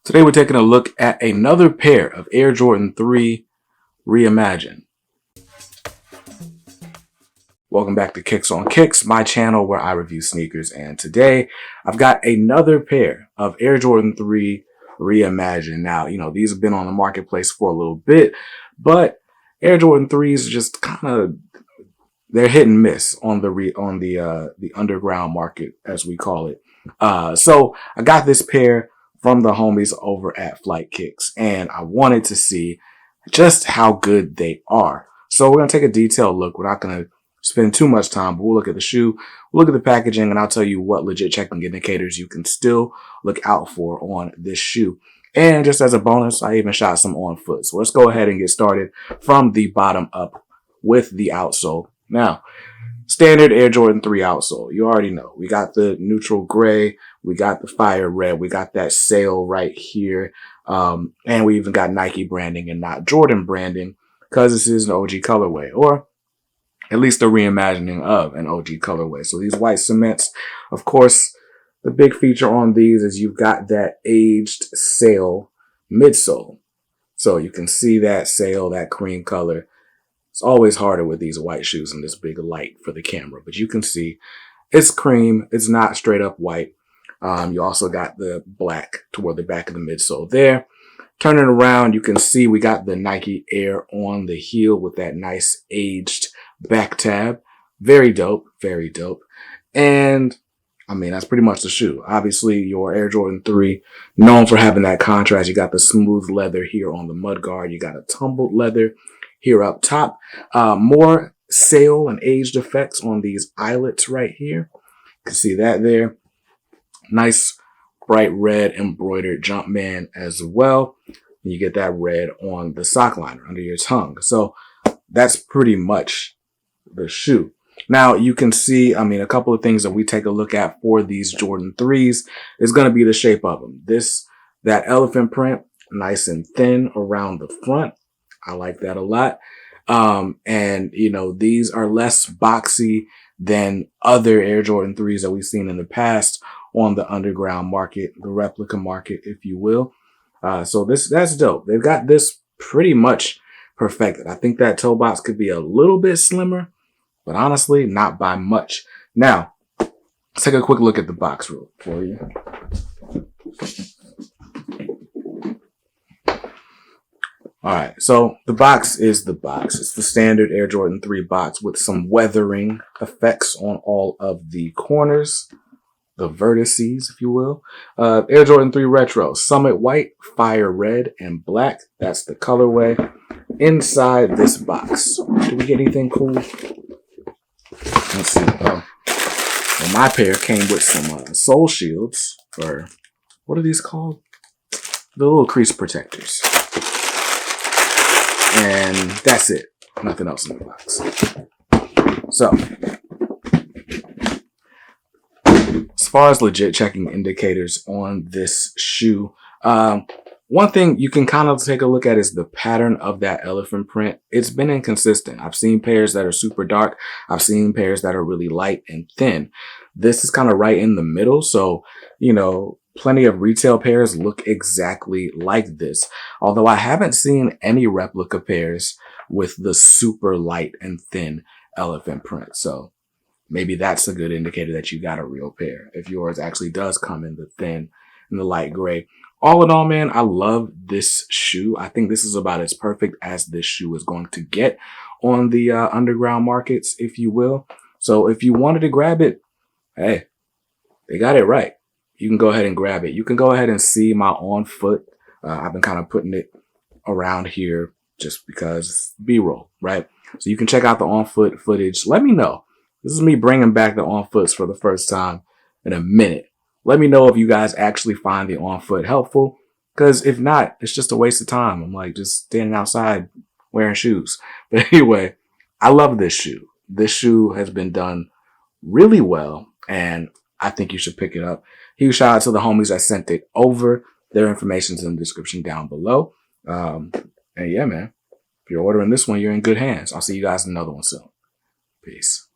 Today we're taking a look at another pair of Air Jordan 3 Reimagined. Welcome back to Kicks on Kicks, my channel where I review sneakers, and today I've got another pair of Air Jordan 3 Reimagined. Now, these have been on the marketplace for a little bit, but Air Jordan 3s are just they're hit and miss on the underground market, as we call it. So I got this pair from the homies over at Flight Kicks, and I wanted to see just how good they are. So we're going to take a detailed look. We're not going to spend too much time, but we'll look at the shoe, we'll look at the packaging, and I'll tell you what legit checking indicators you can still look out for on this shoe. And just as a bonus, I even shot some on foot. So let's go ahead and get started from the bottom up with the outsole. Now, standard Air Jordan 3 outsole. You already know. We got the neutral gray. We got the fire red. We got that sail right here. And we even got Nike branding and not Jordan branding because this is an OG colorway, or at least a reimagining of an OG colorway. So these white cements, of course, the big feature on these is you've got that aged sail midsole. So you can see that sail, that cream color. It's always harder with these white shoes in this big light for the camera, but you can see it's cream. It's not straight up white. You also got the black toward the back of the midsole there. Turning around, you can see we got the Nike Air on the heel with that nice aged back tab. Very dope. Very dope. And I mean, that's pretty much the shoe. Obviously, your Air Jordan 3, known for having that contrast. You got the smooth leather here on the mudguard. You got a tumbled leather here up top. More sail and aged effects on these eyelets right here. You can see that there. Nice bright red embroidered Jumpman as well. And you get that red on the sock liner under your tongue. So that's pretty much the shoe. Now you can see, a couple of things that we take a look at for these Jordan 3s is going to be the shape of them. That elephant print, nice and thin around the front. I like that a lot. And these are less boxy than other Air Jordan 3s that we've seen in the past on the underground market, the replica market, if you will. So that's dope. They've got this pretty much perfected. I think that toe box could be a little bit slimmer, but honestly, not by much. Now, let's take a quick look at the box rule for you. All right, so the box is the box. It's the standard Air Jordan 3 box with some weathering effects on all of the corners, the vertices, if you will. Air Jordan 3 Retro, Summit White, Fire Red, and Black. That's the colorway. Inside this box, do we get anything cool? Let's see. Oh, well, my pair came with some sole shields, or what are these called? The little crease protectors. And that's it. Nothing else in the box. So, as far as legit checking indicators on this shoe, one thing you can kind of take a look at is the pattern of that elephant print. It's been inconsistent. I've seen pairs that are super dark. I've seen pairs that are really light and thin. This is kind of right in the middle. So, plenty of retail pairs look exactly like this. Although I haven't seen any replica pairs with the super light and thin elephant print. So maybe that's a good indicator that you got a real pair if yours actually does come in the thin and the light gray. All in all, man, I love this shoe. I think this is about as perfect as this shoe is going to get on the underground markets, if you will. So if you wanted to grab it, hey, they got it right. You can go ahead and grab it. You can go ahead and see my on foot. I've been kind of putting it around here just because B-roll, right? So you can check out the on foot footage. Let me know. This is me bringing back the on foots for the first time in a minute. Let me know if you guys actually find the on foot helpful, because if not, it's just a waste of time. I'm like just standing outside wearing shoes. But anyway, I love this shoe. This shoe has been done really well, and I think you should pick it up. Huge shout out to the homies that sent it over. Their information's in the description down below. And yeah, man, if you're ordering this one, you're in good hands. I'll see you guys in another one soon. Peace.